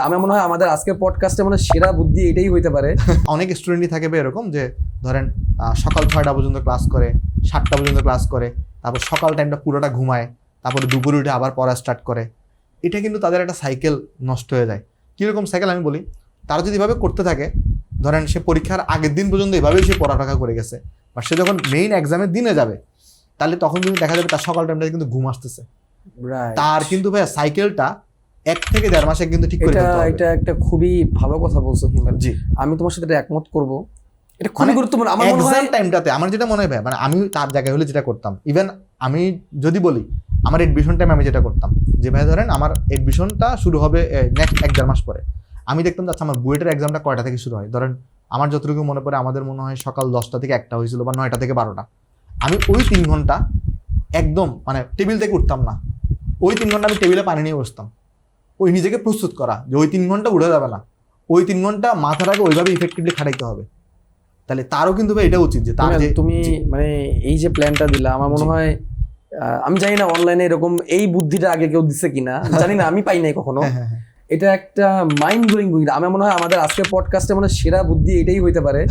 আমার মনে হয় আমাদের আজকের পডকাস্টে মানে সেরা বুদ্ধি এটাই হইতে পারে। অনেক স্টুডেন্টই থাকে এরকম যে ধরেন সকাল 6টা পর্যন্ত ক্লাস করে, 7টা পর্যন্ত ক্লাস করে, তারপর সকাল টাইমটা পুরোটা ঘুমায়, তারপরে দুপুরে উঠে আবার পড়া স্টার্ট করে। এটা কিন্তু তাদের একটা সাইকেল নষ্ট হয়ে যায়। কীরকম সাইকেল আমি বলি, তারা যদি এভাবে করতে থাকে, ধরেন সে পরীক্ষার আগের দিন পর্যন্ত এভাবেই সে পড়ালেখা করে গেছে, বা সে যখন মেইন এক্সামের দিনে যাবে তাহলে তখন কিন্তু দেখা যাবে তার সকাল টাইমটা কিন্তু ঘুম আসতেছে। তার কিন্তু ভাইয়া সাইকেলটা 1 থেকে 1.5 মাসে কিন্তু ঠিক করে ফেলতে হবে। এটা একটা খুবই ভালো কথা বলছো হিমেল। জি, আমি তোমার সাথে এটা একমত করব। এটা খুবই গুরুত্বপূর্ণ। আমার মনে হয় এক্সাম টাইমটাতে আমার যেটা মনে হয় ভাই, মানে আমি তার জায়গায় হলে যেটা করতাম, ইভেন আমি যদি বলি আমার এডমিশন টাইমে আমি যেটা করতাম, যে ভাই ধরেন আমার এডমিশনটা শুরু হবে নেক্সট 1-1.5 মাস পরে, আমি দেখতাম আচ্ছা আমার বুয়েটের এক্সামটা কয়টা থেকে শুরু হয়। ধরেন আমার যতটুকু মনে পড়ে আমাদের মনে হয় সকাল 10টা থেকে 1টা হয়েছিল, বা 9টা থেকে 12টা। আমি ওই 3 ঘন্টা একদম মানে টেবিল থেকে উঠতাম না। ওই 3 ঘন্টা আমি টেবিলে পানি নিয়ে বসতাম, ওই নিজেকে প্রস্তুত করা যে ওই 3 ঘন্টা উঠে যাবে না, ওই 3 ঘন্টা মাথাটাকে ওইভাবে ইফেক্টিভলি খাটাইতে হবে। তাহলে তারও কিন্তু ভাই এটা উচিত যে তার যে তুমি মানে এই যে প্ল্যানটা দিলা, আমার মনে হয় আমি জানি না অনলাইনে এরকম এই বুদ্ধিটা আগে কেউ দিচ্ছে কিনা, জানি না, আমি পাই নাই কখনো। এটা একটা মাইন্ড ব্লোয়িং বুদ্ধি। আমার মনে হয় আমাদের আজকের পডকাস্টে মানে সেরা বুদ্ধি এটাই হইতে পারে।